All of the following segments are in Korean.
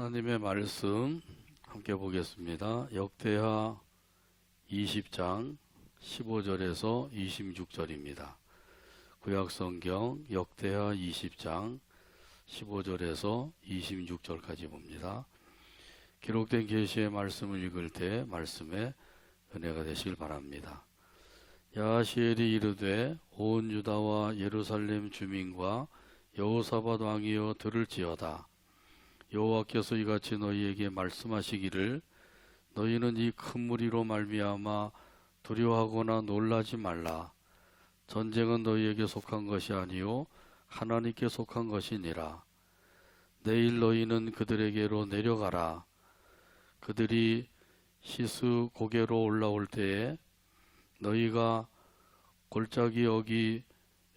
하나님의 말씀 함께 보겠습니다. 역대하 20장 15절에서 26절입니다. 구약성경 역대하 20장 15절에서 26절까지 봅니다. 기록된 계시의 말씀을 읽을 때 말씀에 은혜가 되시길 바랍니다. 야하시엘이 이르되 온 유다와 예루살렘 주민과 여호사밧 왕이여 들을지어다. 여호와께서 이같이 너희에게 말씀하시기를 너희는 이 큰 무리로 말미암아 두려워하거나 놀라지 말라. 전쟁은 너희에게 속한 것이 아니요 하나님께 속한 것이니라. 내일 너희는 그들에게로 내려가라. 그들이 시스 고개로 올라올 때에 너희가 골짜기 어기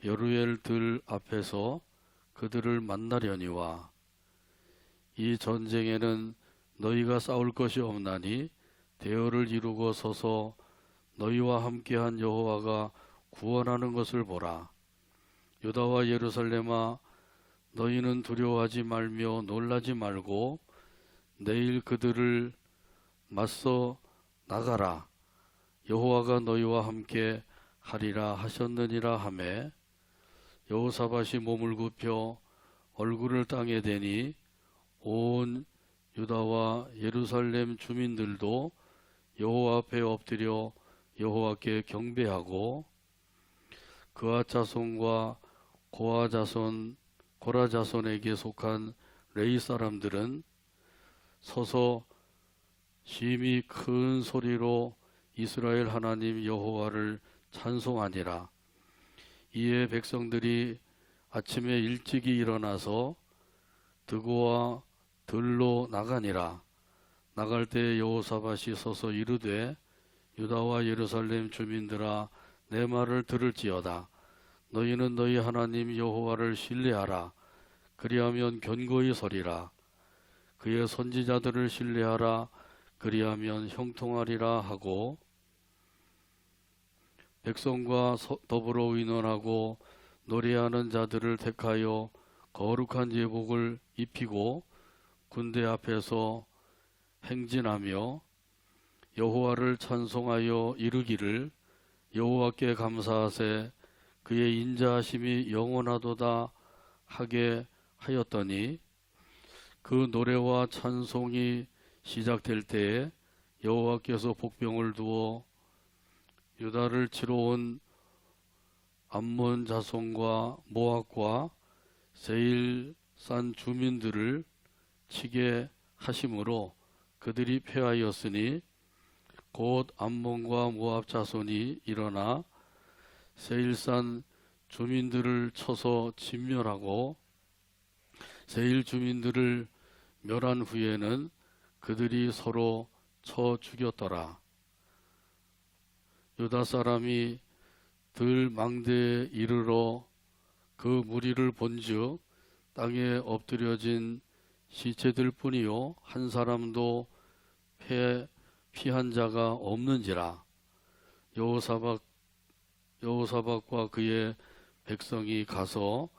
여루엘 들 앞에서 그들을 만나려니와 이 전쟁에는 너희가 싸울 것이 없나니 대열을 이루고 서서 너희와 함께한 여호와가 구원하는 것을 보라. 유다와 예루살렘아 너희는 두려워하지 말며 놀라지 말고 내일 그들을 맞서 나가라. 여호와가 너희와 함께 하리라 하셨느니라 하매 여호사밧이 몸을 굽혀 얼굴을 땅에 대니 온 유다와 예루살렘 주민들도 여호와 앞에 엎드려 여호와께 경배하고 그앗 자손과 고라 자손에게 속한 레위 사람들은 서서 심히 큰 소리로 이스라엘 하나님 여호와를 찬송하니라. 이에 백성들이 아침에 일찍이 일어나서 드고와 들로 나가니라. 나갈 때 여호사밧이 서서 이르되 유다와 예루살렘 주민들아 내 말을 들을지어다. 너희는 너희 하나님 여호와를 신뢰하라. 그리하면 견고히 서리라. 그의 선지자들을 신뢰하라. 그리하면 형통하리라 하고 백성과 더불어 의논하고 노래하는 자들을 택하여 거룩한 예복을 입히고 군대 앞에서 행진하며 여호와를 찬송하여 이르기를 여호와께 감사하세 그의 인자하심이 영원하도다 하게 하였더니 그 노래와 찬송이 시작될 때에 여호와께서 복병을 두어 유다를 치러 온 암몬 자손과 모압과 세일산 주민들을 치게 하심으로 그들이 패하였으니 곧 암몬과 모압 자손이 일어나 세일산 주민들을 쳐서 진멸하고 세일 주민들을 멸한 후에는 그들이 서로 쳐 죽였더라. 유다 사람이 들 망대에 이르러 그 무리를 본즉 땅에 엎드려진 시체들 뿐이요 한 사람도 피한 자가 없는지라. 여호사밧과 그의 백성이 가서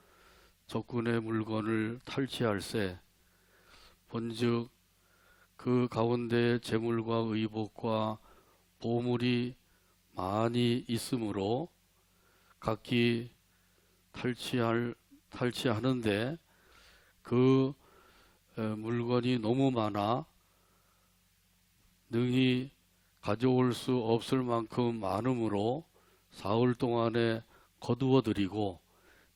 적군의 물건을 탈취할세 본즉 그 가운데 재물과 의복과 보물이 많이 있으므로 각기 탈취하는데 그 물건이 너무 많아 능히 가져올 수 없을 만큼 많으므로 사흘 동안에 거두어들이고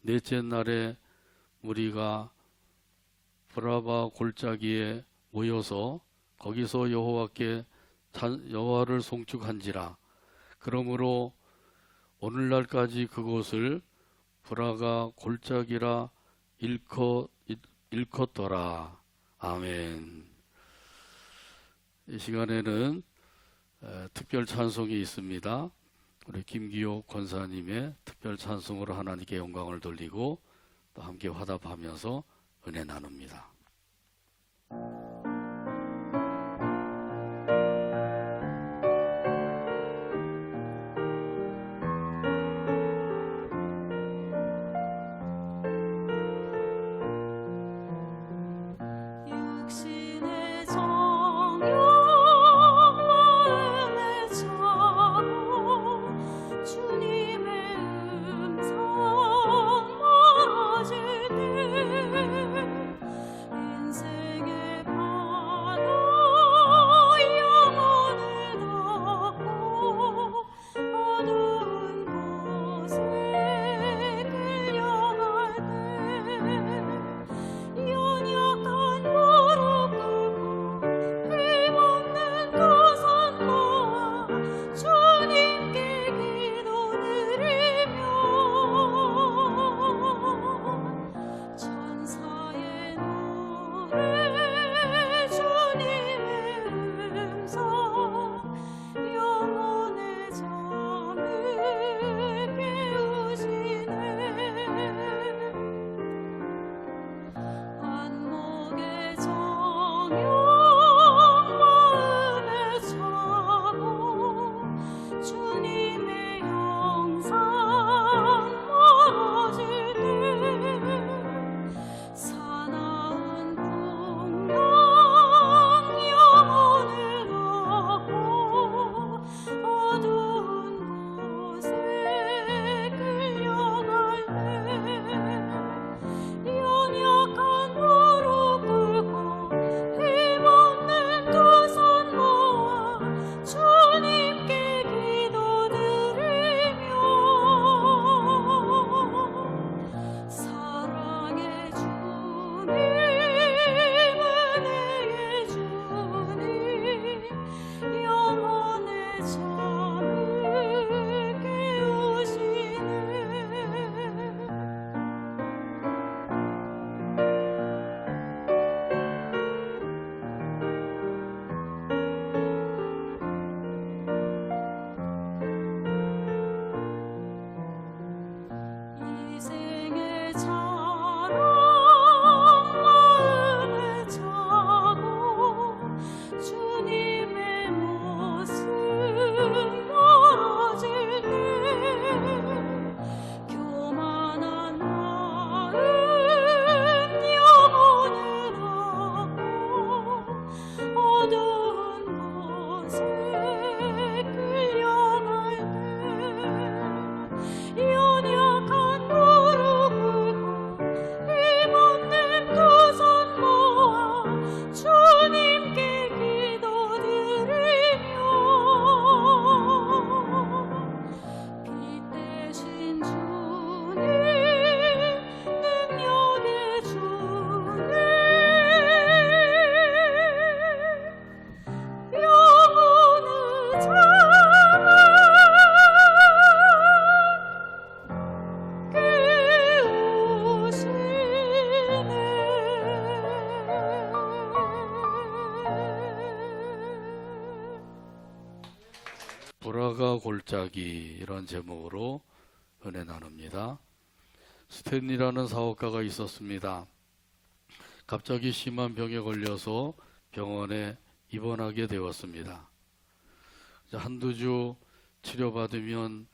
넷째 날에 무리가 브라바 골짜기에 모여서 거기서 여호와를 송축한지라. 그러므로 오늘날까지 그곳을 브라가 골짜기라 일컫더라. 아멘. 이 시간에는 특별 찬송이 있습니다. 우리 김기호 권사님의 특별 찬송으로 하나님께 영광을 돌리고 또 함께 화답하면서 은혜 나눕니다. 육신의 보라가 골짜기 이런 제목으로 은혜 나눕니다. 스탠리라는 사업가가 있었습니다. 갑자기 심한 병에 걸려서 병원에 입원하게 되었습니다. 한두 주 치료받으면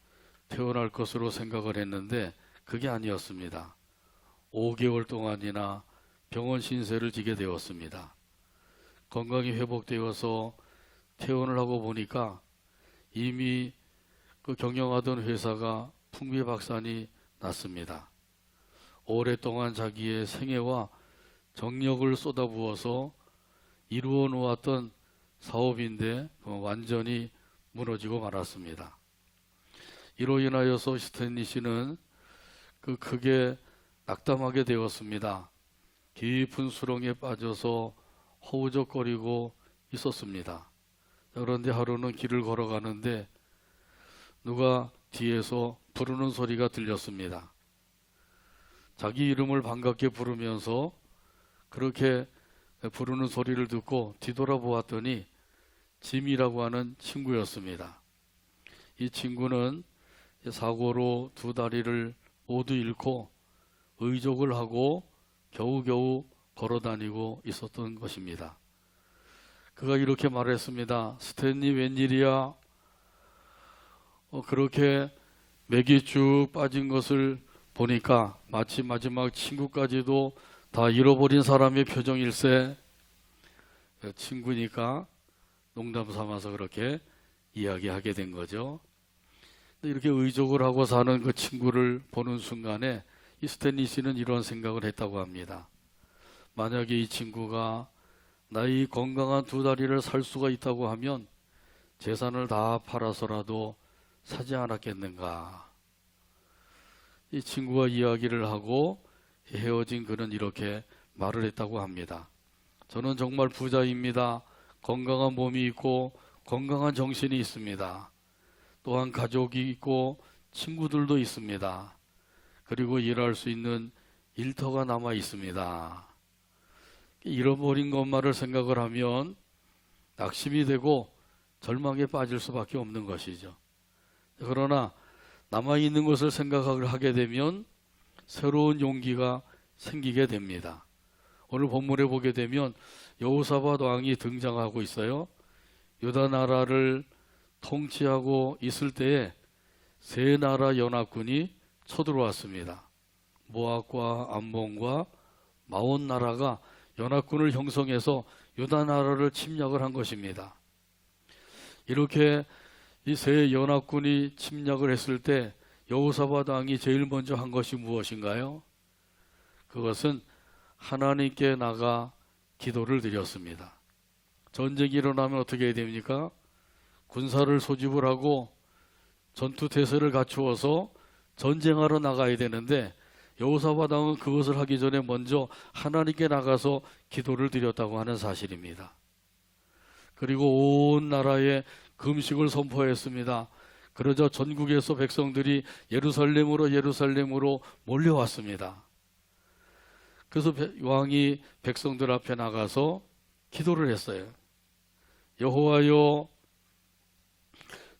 퇴원할 것으로 생각을 했는데 그게 아니었습니다. 5개월 동안이나 병원 신세를 지게 되었습니다. 건강이 회복되어서 퇴원을 하고 보니까 이미 그 경영하던 회사가 풍비박산이 났습니다. 오랫동안 자기의 생애와 정력을 쏟아부어서 이루어 놓았던 사업인데 완전히 무너지고 말았습니다. 이로 인하여서 스탠리 씨는 크게 낙담하게 되었습니다. 깊은 수렁에 빠져서 허우적거리고 있었습니다. 그런데 하루는 길을 걸어가는데 누가 뒤에서 부르는 소리가 들렸습니다. 자기 이름을 반갑게 부르면서 그렇게 부르는 소리를 듣고 뒤돌아보았더니 짐이라고 하는 친구였습니다. 이 친구는 사고로 두 다리를 모두 잃고 의족을 하고 겨우겨우 걸어다니고 있었던 것입니다. 그가 이렇게 말했습니다. 스탠리 웬일이야? 그렇게 맥이 쭉 빠진 것을 보니까 마치 마지막 친구까지도 다 잃어버린 사람의 표정일세. 친구니까 농담 삼아서 그렇게 이야기하게 된 거죠. 이렇게 의족을 하고 사는 그 친구를 보는 순간에 이 스탠리 씨는 이런 생각을 했다고 합니다. 만약에 이 친구가 나의 건강한 두 다리를 살 수가 있다고 하면 재산을 다 팔아서라도 사지 않았겠는가. 이 친구와 이야기를 하고 헤어진 그는 이렇게 말을 했다고 합니다. 저는 정말 부자입니다. 건강한 몸이 있고 건강한 정신이 있습니다. 또한 가족이 있고 친구들도 있습니다. 그리고 일할 수 있는 일터가 남아 있습니다. 잃어버린 것만을 생각을 하면 낙심이 되고 절망에 빠질 수밖에 없는 것이죠. 그러나 남아있는 것을 생각을 하게 되면 새로운 용기가 생기게 됩니다. 오늘 본문에 보게 되면 여호사밧 왕이 등장하고 있어요. 유다 나라를 통치하고 있을 때에 세 나라 연합군이 쳐들어왔습니다. 모압과 암몬과 마온 나라가 연합군을 형성해서 유다 나라를 침략을 한 것입니다. 이렇게 이 세 연합군이 침략을 했을 때 여호사밧 왕이 제일 먼저 한 것이 무엇인가요? 그것은 하나님께 나가 기도를 드렸습니다. 전쟁이 일어나면 어떻게 해야 됩니까? 군사를 소집을 하고 전투 태세를 갖추어서 전쟁하러 나가야 되는데 여호사밧 왕은 그것을 하기 전에 먼저 하나님께 나가서 기도를 드렸다고 하는 사실입니다. 그리고 온 나라에 금식을 선포했습니다. 그러자 전국에서 백성들이 예루살렘으로 몰려왔습니다. 그래서 왕이 백성들 앞에 나가서 기도를 했어요. 여호와여,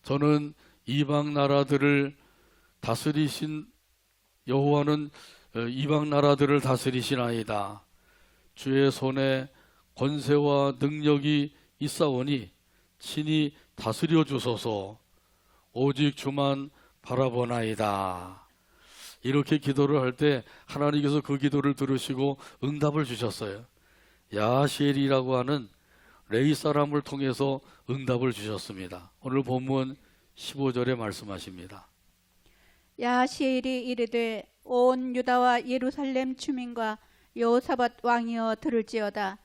저는 이방 나라들을 다스리신 여호와는 이방 나라들을 다스리시나이다. 주의 손에 권세와 능력이 있사오니 친히 다스려 주소서. 오직 주만 바라보나이다. 이렇게 기도를 할 때 하나님께서 그 기도를 들으시고 응답을 주셨어요. 야시엘이라고 하는 레위 사람을 통해서 응답을 주셨습니다. 오늘 본문 15절에 말씀하십니다. 야하시엘이 이르되 온 유다와 예루살렘 주민과 여호사밧 왕이여 들을지어다.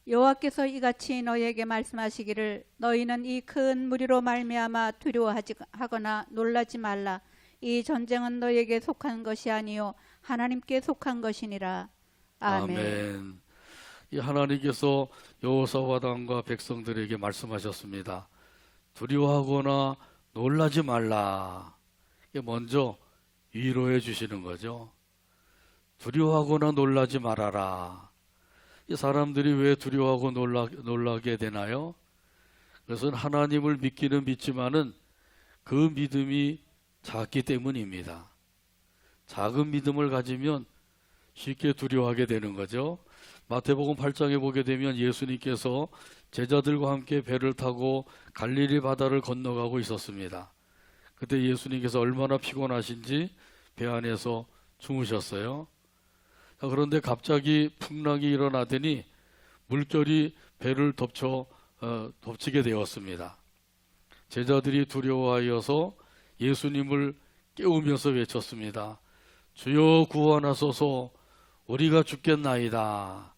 여호와께서 이같이 너희에게 말씀하시기를 너희는 이 큰 무리로 말미암아 두려워하거나 놀라지 말라. 이 전쟁은 너희에게 속한 것이 아니요 하나님께 속한 것이니라. 아멘. 아멘. 이 하나님께서 여호사밧 왕과 백성들에게 말씀하셨습니다. 두려워하거나 놀라지 말라. 이게 먼저 위로해 주시는 거죠. 두려워하거나 놀라지 말아라. 이 사람들이 왜 두려워하고 놀라게 되나요? 그것은 하나님을 믿기는 믿지만은 그 믿음이 작기 때문입니다. 작은 믿음을 가지면 쉽게 두려워하게 되는 거죠. 마태복음 8장에 보게 되면 예수님께서 제자들과 함께 배를 타고 갈릴리 바다를 건너가고 있었습니다. 그때 예수님께서 얼마나 피곤하신지 배 안에서 주무셨어요. 그런데 갑자기 풍랑이 일어나더니 물결이 배를 덮치게 되었습니다. 제자들이 두려워하여서 예수님을 깨우면서 외쳤습니다. 주여 구원하소서, 우리가 죽겠나이다.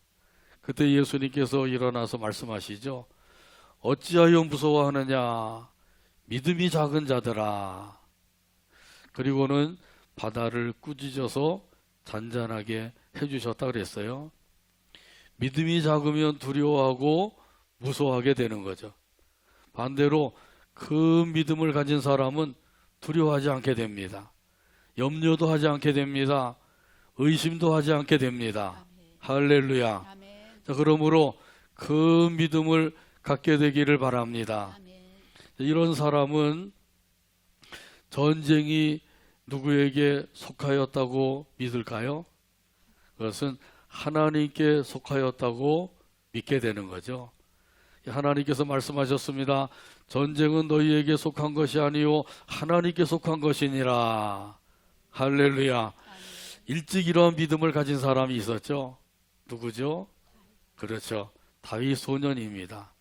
그때 예수님께서 일어나서 말씀하시죠. 어찌하여 무서워하느냐, 믿음이 작은 자들아. 그리고는 바다를 꾸짖어서 잔잔하게 해주셨다 그랬어요. 믿음이 작으면 두려워하고 무서워하게 되는 거죠. 반대로 큰 믿음을 가진 사람은 두려워하지 않게 됩니다. 염려도 하지 않게 됩니다. 의심도 하지 않게 됩니다. 할렐루야. 자, 그러므로 큰 믿음을 갖게 되기를 바랍니다. 이런 사람은 전쟁이 누구에게 속하였다고 믿을까요? 그것은 하나님께 속하였다고 믿게 되는 거죠. 하나님께서 말씀하셨습니다. 전쟁은 너희에게 속한 것이 아니요 하나님께 속한 것이니라. 할렐루야. 일찍 이러한 믿음을 가진 사람이 있었죠. 누구죠? 그렇죠. 다윗 소년입니다.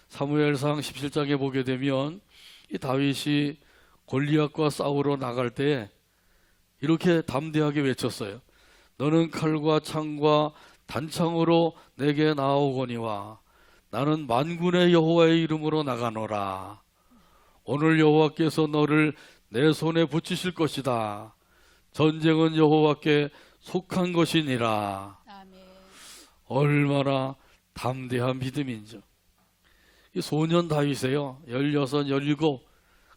사무엘상 17장에 보게 되면 이 다윗이 골리앗과 싸우러 나갈 때 이렇게 담대하게 외쳤어요. 너는 칼과 창과 단창으로 내게 나아오거니와 나는 만군의 여호와의 이름으로 나가노라. 오늘 여호와께서 너를 내 손에 붙이실 것이다. 전쟁은 여호와께 속한 것이니라. 아멘. 얼마나 담대한 믿음인지. 이 소년 다윗이에요. 16, 17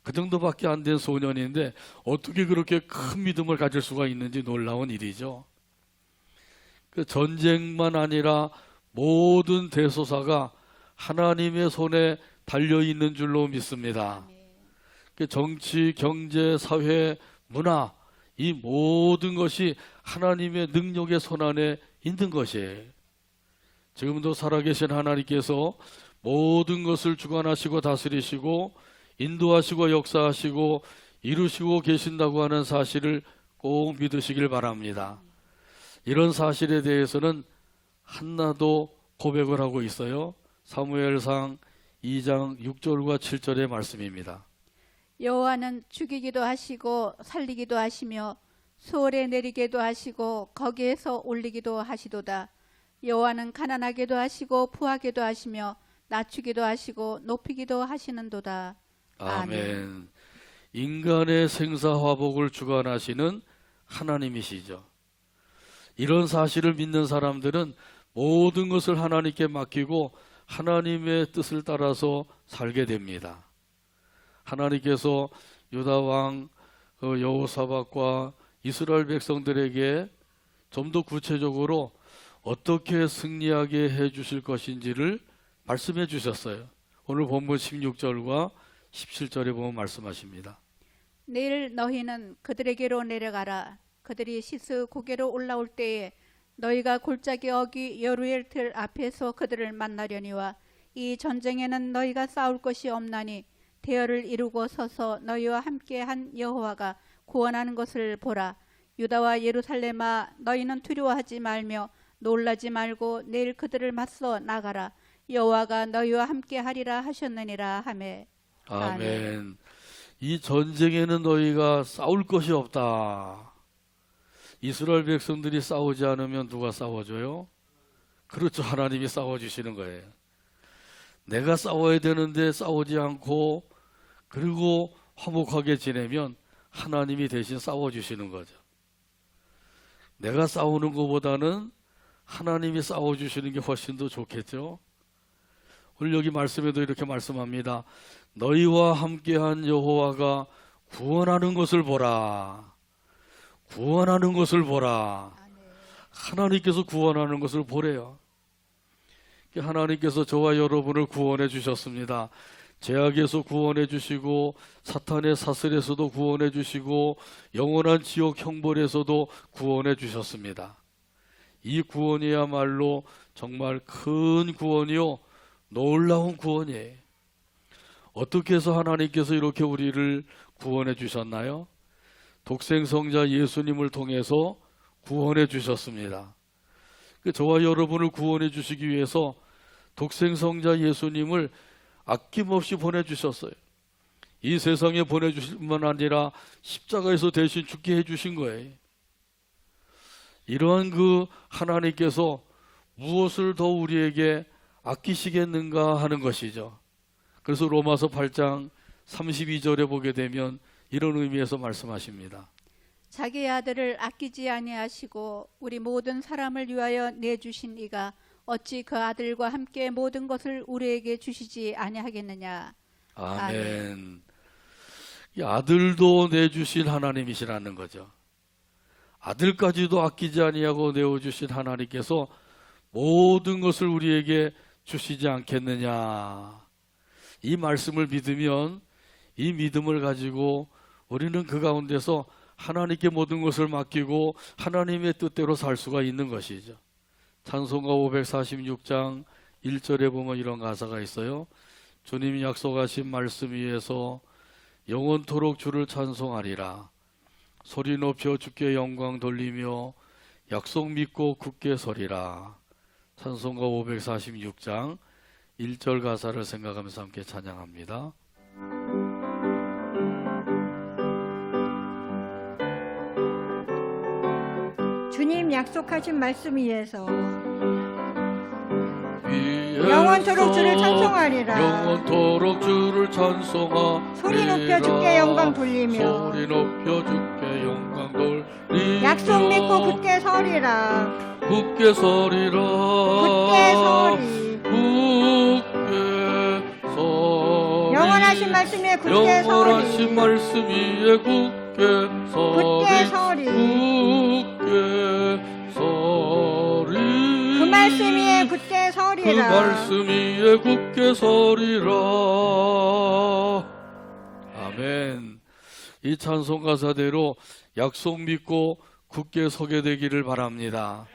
그 정도밖에 안 된 소년인데 어떻게 그렇게 큰 믿음을 가질 수가 있는지 놀라운 일이죠. 그 전쟁만 아니라 모든 대소사가 하나님의 손에 달려 있는 줄로 믿습니다. 그 정치, 경제, 사회, 문화 이 모든 것이 하나님의 능력의 손 안에 있는 것이에요. 지금도 살아계신 하나님께서 모든 것을 주관하시고 다스리시고 인도하시고 역사하시고 이루시고 계신다고 하는 사실을 꼭 믿으시길 바랍니다. 이런 사실에 대해서는 한나도 고백을 하고 있어요. 사무엘상 2장 6절과 7절의 말씀입니다. 여호와는 죽이기도 하시고 살리기도 하시며 수월에 내리게도 하시고 거기에서 올리기도 하시도다. 여호와는 가난하게도 하시고 부하게도 하시며 낮추기도 하시고 높이기도 하시는도다. 아멘. 인간의 생사화복을 주관하시는 하나님이시죠. 이런 사실을 믿는 사람들은 모든 것을 하나님께 맡기고 하나님의 뜻을 따라서 살게 됩니다. 하나님께서 유다 왕 여호사밧과 이스라엘 백성들에게 좀 더 구체적으로 어떻게 승리하게 해 주실 것인지를 말씀해 주셨어요. 오늘 본문 16절과 17절에 보면 말씀하십니다. 내일 너희는 그들에게로 내려가라. 그들이 시스 고개로 올라올 때에 너희가 골짜기 어귀 여루엘 틀 앞에서 그들을 만나려니와 이 전쟁에는 너희가 싸울 것이 없나니 대열을 이루고 서서 너희와 함께 한 여호와가 구원하는 것을 보라. 유다와 예루살렘아 너희는 두려워하지 말며 놀라지 말고 내일 그들을 맞서 나가라. 여호와가 너희와 함께 하리라 하셨느니라 하매. 아멘. 이 전쟁에는 너희가 싸울 것이 없다. 이스라엘 백성들이 싸우지 않으면 누가 싸워줘요? 그렇죠. 하나님이 싸워주시는 거예요. 내가 싸워야 되는데 싸우지 않고 그리고 화목하게 지내면 하나님이 대신 싸워주시는 거죠. 내가 싸우는 것보다는 하나님이 싸워주시는 게 훨씬 더 좋겠죠. 오늘 여기 말씀에도 이렇게 말씀합니다. 너희와 함께한 여호와가 구원하는 것을 보라. 구원하는 것을 보라. 하나님께서 구원하는 것을 보래요. 하나님께서 저와 여러분을 구원해 주셨습니다. 죄악에서 구원해 주시고 사탄의 사슬에서도 구원해 주시고 영원한 지옥 형벌에서도 구원해 주셨습니다. 이 구원이야말로 정말 큰 구원이요, 놀라운 구원이에요. 어떻게 해서 하나님께서 이렇게 우리를 구원해 주셨나요? 독생성자 예수님을 통해서 구원해 주셨습니다. 저와 여러분을 구원해 주시기 위해서 독생성자 예수님을 아낌없이 보내주셨어요. 이 세상에 보내주실 뿐만 아니라 십자가에서 대신 죽게 해주신 거예요. 이러한 그 하나님께서 무엇을 더 우리에게 아끼시겠는가 하는 것이죠. 그래서 로마서 8장 32절에 보게 되면 이런 의미에서 말씀하십니다. 자기의 아들을 아끼지 아니하시고 우리 모든 사람을 위하여 내주신 이가 어찌 그 아들과 함께 모든 것을 우리에게 주시지 아니하겠느냐. 아멘. 이 아들도 내주신 하나님이시라는 거죠. 아들까지도 아끼지 아니하고 내어주신 하나님께서 모든 것을 우리에게 주시지 않겠느냐. 이 말씀을 믿으면, 이 믿음을 가지고 우리는 그 가운데서 하나님께 모든 것을 맡기고 하나님의 뜻대로 살 수가 있는 것이죠. 찬송가 546장 1절에 보면 이런 가사가 있어요. 주님이 약속하신 말씀 위에서 영원토록 주를 찬송하리라. 소리 높여 주께 영광 돌리며 약속 믿고 굳게 서리라. 찬송가 546장 1절 가사를 생각하면서 함께 찬양합니다. 주님 약속하신 말씀 위에서 위에서 영원토록 주를 찬송하리라. 영원토록 주를 찬송하. 소리 높여 주께 영광 돌리며 소리 높여 주께 영광 돌리며 약속 믿고 굳게 서리라. 굳게 서리라. 굳게 서리. 굳게 서리. 영원하신 말씀 위에 굳게 영원하신 서리. 말씀 위에 굳게 굳게 서리. 서리. 굳게 서리. 그 말씀 위에 굳게 그 서리라. 말씀 위에 굳게 서리라. 아멘. 이 찬송 가사대로 약속 믿고 굳게 서게 되기를 바랍니다.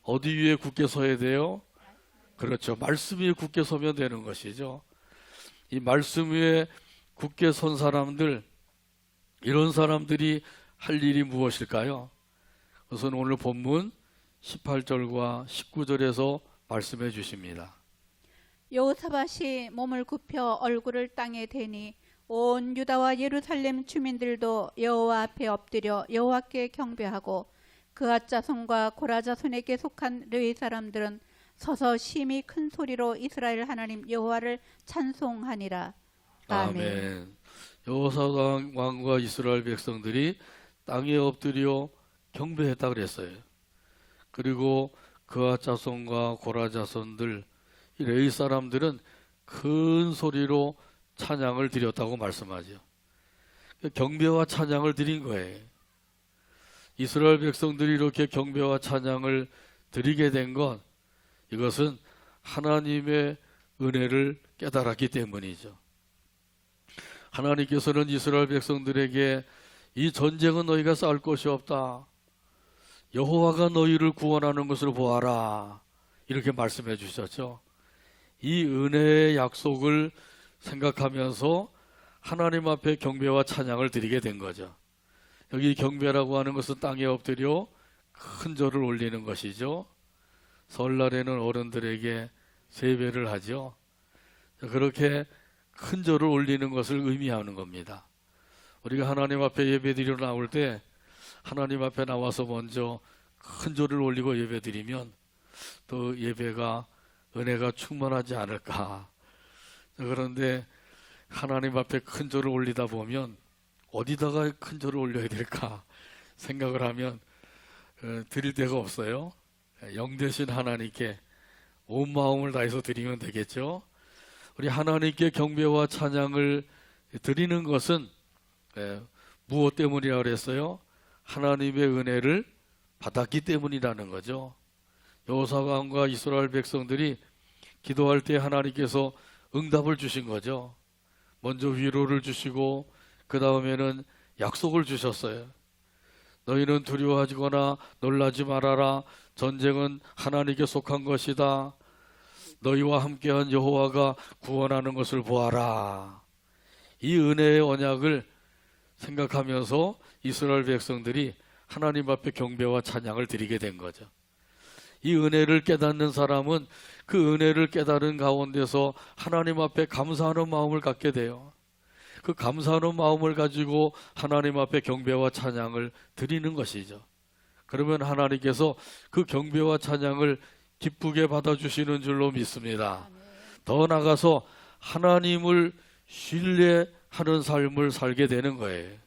어디 위에 굳게 서야 돼요? 그렇죠. 말씀 위에 굳게 서면 되는 것이죠. 이 말씀 위에 굳게 선 사람들, 이런 사람들이 할 일이 무엇일까요? 우선 오늘 본문 18절과 19절에서 말씀해 주십니다. 여호사밧이 몸을 굽혀 얼굴을 땅에 대니 온 유다와 예루살렘 주민들도 여호와 앞에 엎드려 여호와께 경배하고 그앗 자손과 고라 자손에게 속한 르위 사람들은 서서 심히 큰 소리로 이스라엘 하나님 여호와를 찬송하니라. 아멘. 여호사 왕과 이스라엘 백성들이 땅에 엎드려 경배했다 그랬어요. 그리고 그앗 자손과 고라 자손들, 이 레위 사람들은 큰 소리로 찬양을 드렸다고 말씀하죠. 경배와 찬양을 드린 거예요. 이스라엘 백성들이 이렇게 경배와 찬양을 드리게 된 건 이것은 하나님의 은혜를 깨달았기 때문이죠. 하나님께서는 이스라엘 백성들에게 이 전쟁은 너희가 싸울 것이 없다. 여호와가 너희를 구원하는 것을 보아라. 이렇게 말씀해 주셨죠. 이 은혜의 약속을 생각하면서 하나님 앞에 경배와 찬양을 드리게 된 거죠. 여기 경배라고 하는 것은 땅에 엎드려 큰 절을 올리는 것이죠. 설날에는 어른들에게 세배를 하죠. 그렇게 큰 절을 올리는 것을 의미하는 겁니다. 우리가 하나님 앞에 예배드리러 나올 때 하나님 앞에 나와서 먼저 큰 절을 올리고 예배드리면 또 예배가 은혜가 충만하지 않을까. 그런데 하나님 앞에 큰 절을 올리다 보면 어디다가 큰 절을 올려야 될까 생각을 하면 드릴 데가 없어요. 영 되신 하나님께 온 마음을 다해서 드리면 되겠죠. 우리 하나님께 경배와 찬양을 드리는 것은 무엇 때문이라고 그랬어요? 하나님의 은혜를 받았기 때문이라는 거죠. 여호사관과 이스라엘 백성들이 기도할 때 하나님께서 응답을 주신 거죠. 먼저 위로를 주시고 그 다음에는 약속을 주셨어요. 너희는 두려워하거나 놀라지 말아라. 전쟁은 하나님께 속한 것이다. 너희와 함께한 여호와가 구원하는 것을 보아라. 이 은혜의 언약을 생각하면서 이스라엘 백성들이 하나님 앞에 경배와 찬양을 드리게 된 거죠. 이 은혜를 깨닫는 사람은 그 은혜를 깨달은 가운데서 하나님 앞에 감사하는 마음을 갖게 돼요. 그 감사하는 마음을 가지고 하나님 앞에 경배와 찬양을 드리는 것이죠. 그러면 하나님께서 그 경배와 찬양을 기쁘게 받아주시는 줄로 믿습니다. 더 나아가서 하나님을 신뢰하는 삶을 살게 되는 거예요.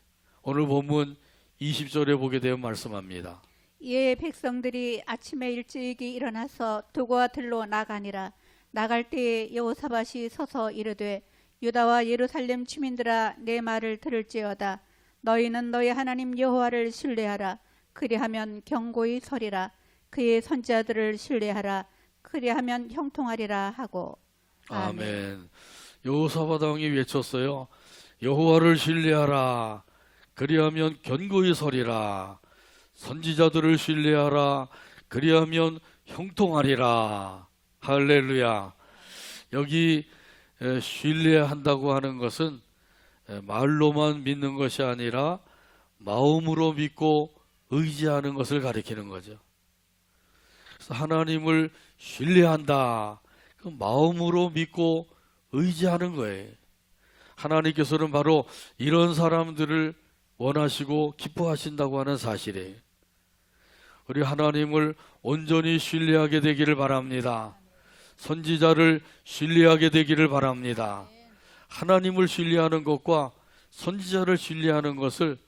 오늘 본문 20절에 보게 되면 말씀합니다. 이에 백성들이 아침에 일찍이 일어나서 두고와 들로 나가니라. 나갈 때에 여호사밧이 서서 이르되 유다와 예루살렘 주민들아 내 말을 들을지어다. 너희는 너희 하나님 여호와를 신뢰하라. 그리하면 경고히 서리라. 그의 선지자들을 신뢰하라. 그리하면 형통하리라 하고. 아멘. 여호사밧 왕이 외쳤어요. 여호와를 신뢰하라. 그리하면 견고히 서리라. 선지자들을 신뢰하라. 그리하면 형통하리라. 할렐루야. 여기 신뢰한다고 하는 것은 말로만 믿는 것이 아니라 마음으로 믿고 의지하는 것을 가리키는 거죠. 그래서 하나님을 신뢰한다. 그 마음으로 믿고 의지하는 거예요. 하나님께서는 바로 이런 사람들을 원하시고 기뻐하신다고 하는 사실이에요. 우리 하나님을 온전히 신뢰하게 되기를 바랍니다. 선지자를 신뢰하게 되기를 바랍니다. 하나님을 신뢰하는 것과 선지자를 신뢰하는 것을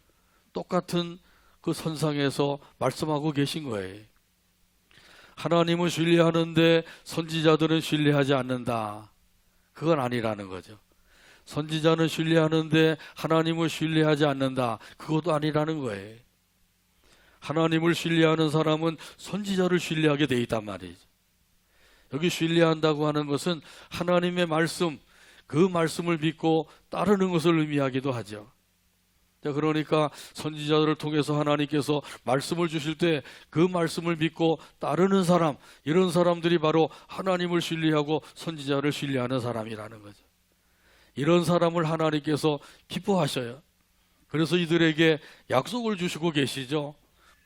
똑같은 그 선상에서 말씀하고 계신 거예요. 하나님은 신뢰하는데 선지자들은 신뢰하지 않는다. 그건 아니라는 거죠. 선지자는 신뢰하는데 하나님을 신뢰하지 않는다. 그것도 아니라는 거예요. 하나님을 신뢰하는 사람은 선지자를 신뢰하게 돼 있단 말이죠. 여기 신뢰한다고 하는 것은 하나님의 말씀, 그 말씀을 믿고 따르는 것을 의미하기도 하죠. 자, 그러니까 선지자들을 통해서 하나님께서 말씀을 주실 때 그 말씀을 믿고 따르는 사람, 이런 사람들이 바로 하나님을 신뢰하고 선지자를 신뢰하는 사람이라는 거죠. 이런 사람을 하나님께서 기뻐하셔요. 그래서 이들에게 약속을 주시고 계시죠.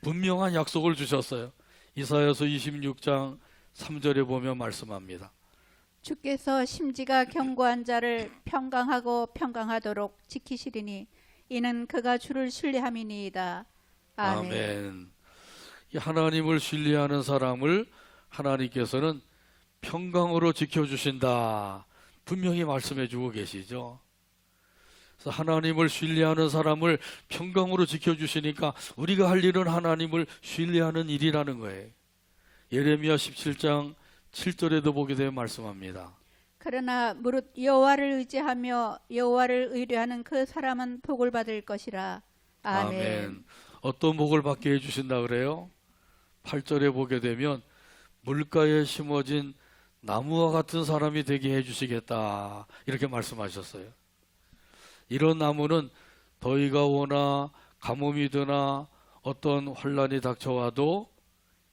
분명한 약속을 주셨어요. 이사야서 26장 3절에 보면 말씀합니다. 주께서 심지가 견고한 자를 평강하고 평강하도록 지키시리니 이는 그가 주를 신뢰함이니이다. 아멘. 아멘. 이 하나님을 신뢰하는 사람을 하나님께서는 평강으로 지켜주신다. 분명히 말씀해 주고 계시죠. 그래서 하나님을 신뢰하는 사람을 평강으로 지켜주시니까 우리가 할 일은 하나님을 신뢰하는 일이라는 거예요. 예레미야 17장 7절에도 보게 되면 말씀합니다. 그러나 무릇 여호와를 의지하며 여호와를 의뢰하는 그 사람은 복을 받을 것이라. 아멘. 아멘. 어떤 복을 받게 해주신다 그래요? 8절에 보게 되면 물가에 심어진 나무와 같은 사람이 되게 해주시겠다. 이렇게 말씀하셨어요. 이런 나무는 더위가 오나 가뭄이 드나 어떤 환란이 닥쳐와도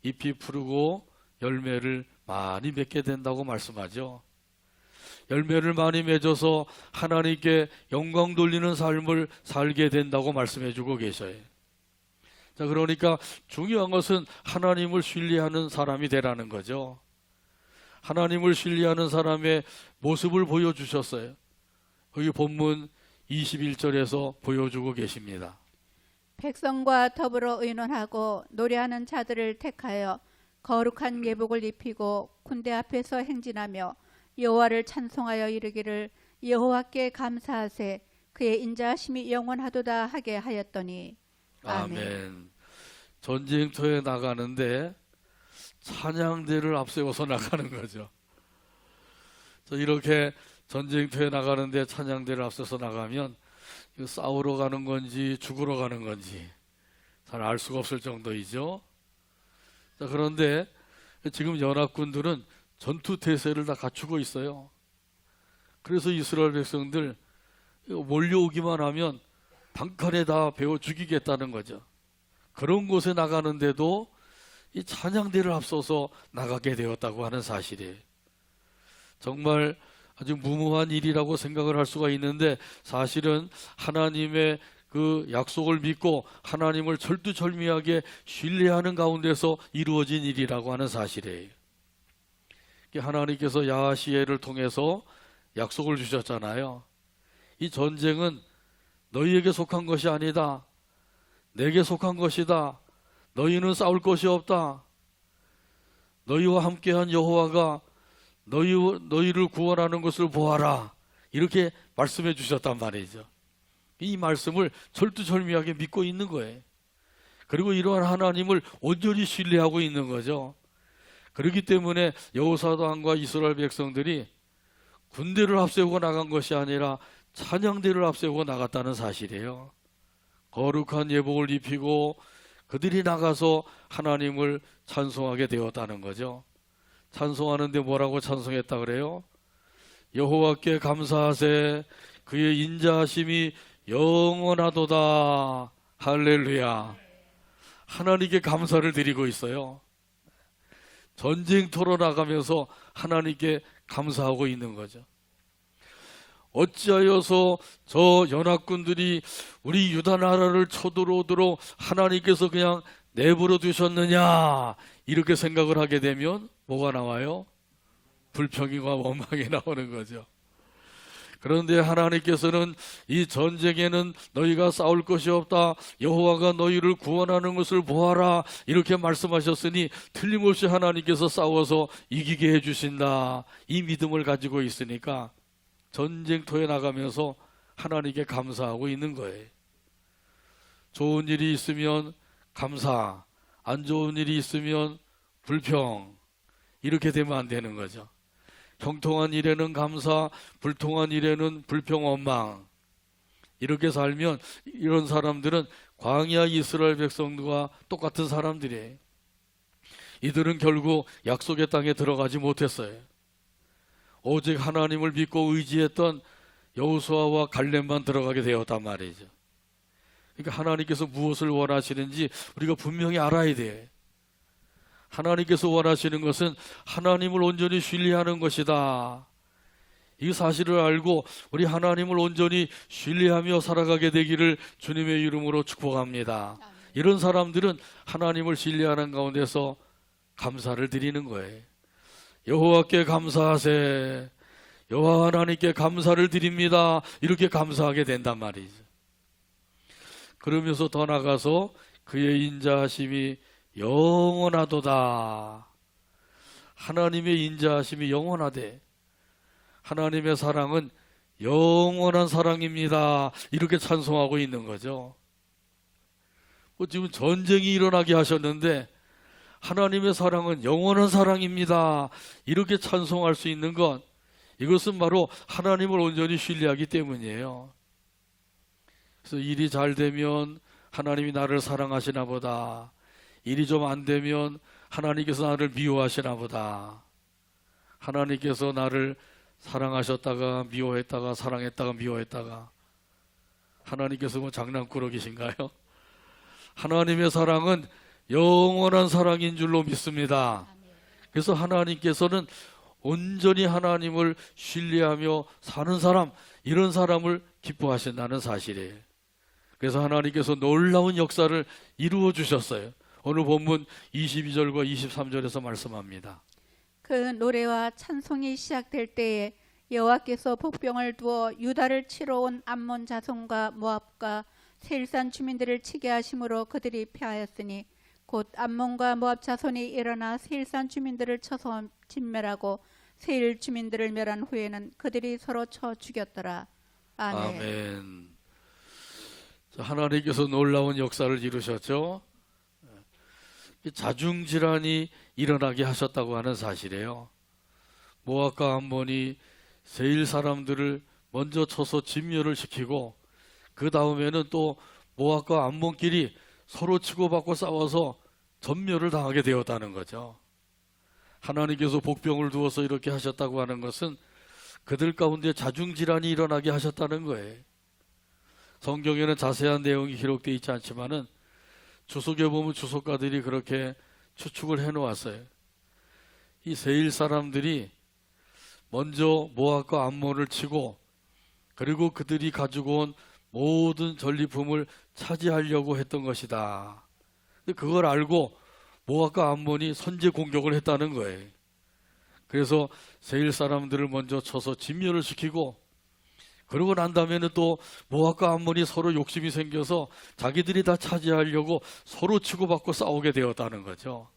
잎이 푸르고 열매를 많이 맺게 된다고 말씀하죠. 열매를 많이 맺어서 하나님께 영광 돌리는 삶을 살게 된다고 말씀해 주고 계셔요. 자, 그러니까 중요한 것은 하나님을 신뢰하는 사람이 되라는 거죠. 하나님을 신뢰하는 사람의 모습을 보여주셨어요. 여기 본문 21절에서 보여주고 계십니다. 백성과 더불어 의논하고 노래하는 자들을 택하여 거룩한 예복을 입히고 군대 앞에서 행진하며 여호와를 찬송하여 이르기를 여호와께 감사하세 그의 인자하심이 영원하도다 하게 하였더니 아멘. 아멘. 전쟁터에 나가는데 찬양대를 앞세워서 나가는 거죠. 이렇게 전쟁터에 나가는데 찬양대를 앞서서 나가면 이거 싸우러 가는 건지 죽으러 가는 건지 잘 알 수가 없을 정도이죠. 자, 그런데 지금 연합군들은 전투 태세를 다 갖추고 있어요. 그래서 이스라엘 백성들 몰려오기만 하면 단칼에 다 베어 죽이겠다는 거죠. 그런 곳에 나가는데도 이 찬양대를 앞서서 나가게 되었다고 하는 사실이에요. 정말 아주 무모한 일이라고 생각을 할 수가 있는데 사실은 하나님의 그 약속을 믿고 하나님을 철두철미하게 신뢰하는 가운데서 이루어진 일이라고 하는 사실이에요. 하나님께서 야하시엘을 통해서 약속을 주셨잖아요. 이 전쟁은 너희에게 속한 것이 아니다. 내게 속한 것이다. 너희는 싸울 것이 없다. 너희와 함께한 여호와가 너희를 구원하는 것을 보아라. 이렇게 말씀해 주셨단 말이죠. 이 말씀을 철두철미하게 믿고 있는 거예요. 그리고 이러한 하나님을 온전히 신뢰하고 있는 거죠. 그렇기 때문에 여호사단과 이스라엘 백성들이 군대를 앞세우고 나간 것이 아니라 찬양대를 앞세우고 나갔다는 사실이에요. 거룩한 예복을 입히고 그들이 나가서 하나님을 찬송하게 되었다는 거죠. 찬송하는데 뭐라고 찬송했다 그래요? 여호와께 감사하세 그의 인자하심이 영원하도다. 할렐루야. 하나님께 감사를 드리고 있어요. 전쟁터로 나가면서 하나님께 감사하고 있는 거죠. 어찌하여서 저 연합군들이 우리 유다 나라를 쳐들어오도록 하나님께서 그냥 내버려 두셨느냐 이렇게 생각을 하게 되면 뭐가 나와요? 불평과 원망이 나오는 거죠. 그런데 하나님께서는 이 전쟁에는 너희가 싸울 것이 없다. 여호와가 너희를 구원하는 것을 보아라. 이렇게 말씀하셨으니 틀림없이 하나님께서 싸워서 이기게 해주신다. 이 믿음을 가지고 있으니까 전쟁터에 나가면서 하나님께 감사하고 있는 거예요. 좋은 일이 있으면 감사, 안 좋은 일이 있으면 불평, 이렇게 되면 안 되는 거죠. 형통한 일에는 감사, 불통한 일에는 불평, 원망. 이렇게 살면 이런 사람들은 광야 이스라엘 백성들과 똑같은 사람들이에요. 이들은 결국 약속의 땅에 들어가지 못했어요. 오직 하나님을 믿고 의지했던 여호수아와 갈렙만 들어가게 되었단 말이죠. 그러니까 하나님께서 무엇을 원하시는지 우리가 분명히 알아야 돼. 하나님께서 원하시는 것은 하나님을 온전히 신뢰하는 것이다. 이 사실을 알고 우리 하나님을 온전히 신뢰하며 살아가게 되기를 주님의 이름으로 축복합니다. 이런 사람들은 하나님을 신뢰하는 가운데서 감사를 드리는 거예요. 여호와께 감사하세. 여호와 하나님께 감사를 드립니다. 이렇게 감사하게 된단 말이죠. 그러면서 더 나가서 그의 인자하심이 영원하도다. 하나님의 인자하심이 영원하대. 하나님의 사랑은 영원한 사랑입니다. 이렇게 찬송하고 있는 거죠. 지금 전쟁이 일어나게 하셨는데 하나님의 사랑은 영원한 사랑입니다. 이렇게 찬송할 수 있는 건 이것은 바로 하나님을 온전히 신뢰하기 때문이에요. 그래서 일이 잘 되면 하나님이 나를 사랑하시나 보다. 일이 좀 안 되면 하나님께서 나를 미워하시나 보다. 하나님께서 나를 사랑하셨다가 미워했다가 사랑했다가 미워했다가. 하나님께서 뭐 장난꾸러기신가요? 하나님의 사랑은 영원한 사랑인 줄로 믿습니다. 그래서 하나님께서는 온전히 하나님을 신뢰하며 사는 사람, 이런 사람을 기뻐하신다는 사실이에요. 그래서 하나님께서 놀라운 역사를 이루어 주셨어요. 오늘 본문 22절과 23절에서 말씀합니다. 그 노래와 찬송이 시작될 때에 여호와께서 복병을 두어 유다를 치러 온 암몬 자손과 모압과 세일산 주민들을 치게 하심으로 그들이 패하였으니 곧 암몬과 모압 자손이 일어나 세일산 주민들을 쳐서 진멸하고 세일 주민들을 멸한 후에는 그들이 서로 쳐 죽였더라. 아멘. 아멘. 자, 하나님께서 놀라운 역사를 이루셨죠. 이 자중질환이 일어나게 하셨다고 하는 사실이에요. 모압과 암몬이 세일 사람들을 먼저 쳐서 진멸을 시키고 그 다음에는 또 모압과 암몬끼리 서로 치고받고 싸워서 전멸을 당하게 되었다는 거죠. 하나님께서 복병을 두어서 이렇게 하셨다고 하는 것은 그들 가운데 자중질환이 일어나게 하셨다는 거예요. 성경에는 자세한 내용이 기록되어 있지 않지만은 주석에 보면 주석가들이 그렇게 추측을 해놓았어요. 이 세일 사람들이 먼저 모압과 암몬을 치고 그리고 그들이 가지고 온 모든 전리품을 차지하려고 했던 것이다. 근데 그걸 알고 모압과 암몬이 선제 공격을 했다는 거예요. 그래서 세일 사람들을 먼저 쳐서 진멸을 시키고 그러고 난 다음에는 또 모압과 암몬이 서로 욕심이 생겨서 자기들이 다 차지하려고 서로 치고받고 싸우게 되었다는 거죠.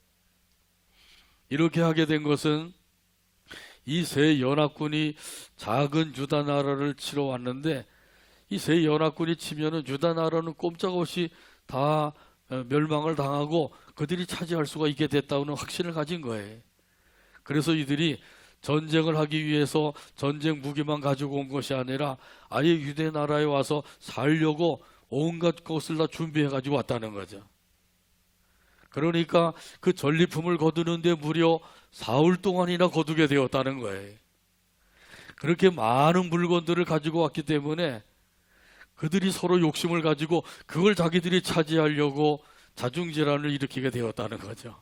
이렇게 하게 된 것은 이 세 연합군이 작은 유다 나라를 치러 왔는데 이 세 연합군이 치면은 유다 나라는 꼼짝없이 다 멸망을 당하고 그들이 차지할 수가 있게 됐다는 확신을 가진 거예요. 그래서 이들이 전쟁을 하기 위해서 전쟁 무기만 가지고 온 것이 아니라 아예 유대 나라에 와서 살려고 온갖 것을 다 준비해 가지고 왔다는 거죠. 그러니까 그 전리품을 거두는데 무려 4월 동안이나 거두게 되었다는 거예요. 그렇게 많은 물건들을 가지고 왔기 때문에 그들이 서로 욕심을 가지고 그걸 자기들이 차지하려고 자중질환을 일으키게 되었다는 거죠.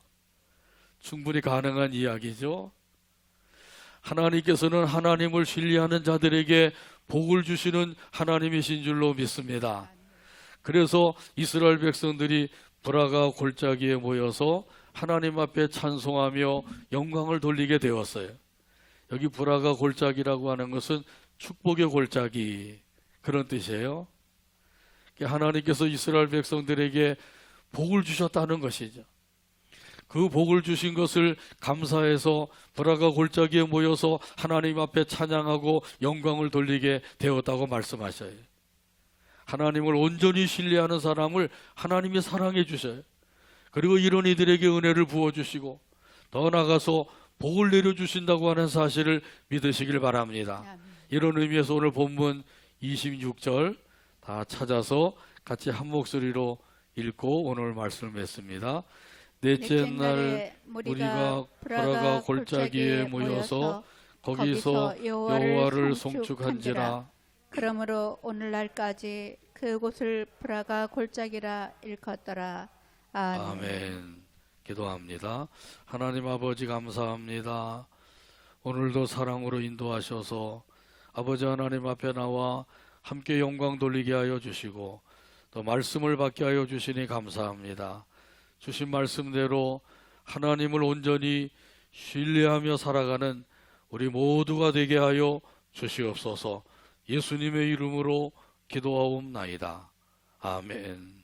충분히 가능한 이야기죠. 하나님께서는 하나님을 신뢰하는 자들에게 복을 주시는 하나님이신 줄로 믿습니다. 그래서 이스라엘 백성들이 브라가 골짜기에 모여서 하나님 앞에 찬송하며 영광을 돌리게 되었어요. 여기 브라가 골짜기라고 하는 것은 축복의 골짜기 그런 뜻이에요. 하나님께서 이스라엘 백성들에게 복을 주셨다는 것이죠. 그 복을 주신 것을 감사해서 브라가 골짜기에 모여서 하나님 앞에 찬양하고 영광을 돌리게 되었다고 말씀하셔요. 하나님을 온전히 신뢰하는 사람을 하나님이 사랑해 주셔요. 그리고 이런 이들에게 은혜를 부어주시고 더 나아가서 복을 내려주신다고 하는 사실을 믿으시길 바랍니다. 아멘. 이런 의미에서 오늘 본문 26절 다 찾아서 같이 한 목소리로 읽고 오늘 말씀을 맺습니다. 넷째 날 우리가 브라가 골짜기에 모여서 거기서 여호와를 송축한지라. 그러므로 오늘날까지 그곳을 브라가 골짜기라 일컫더라. 아멘. 아멘. 기도합니다. 하나님 아버지 감사합니다. 오늘도 사랑으로 인도하셔서 아버지 하나님 앞에 나와 함께 영광 돌리게 하여 주시고 또 말씀을 받게 하여 주시니 감사합니다. 주신 말씀대로 하나님을 온전히 신뢰하며 살아가는 우리 모두가 되게 하여 주시옵소서. 예수님의 이름으로 기도하옵나이다. 아멘.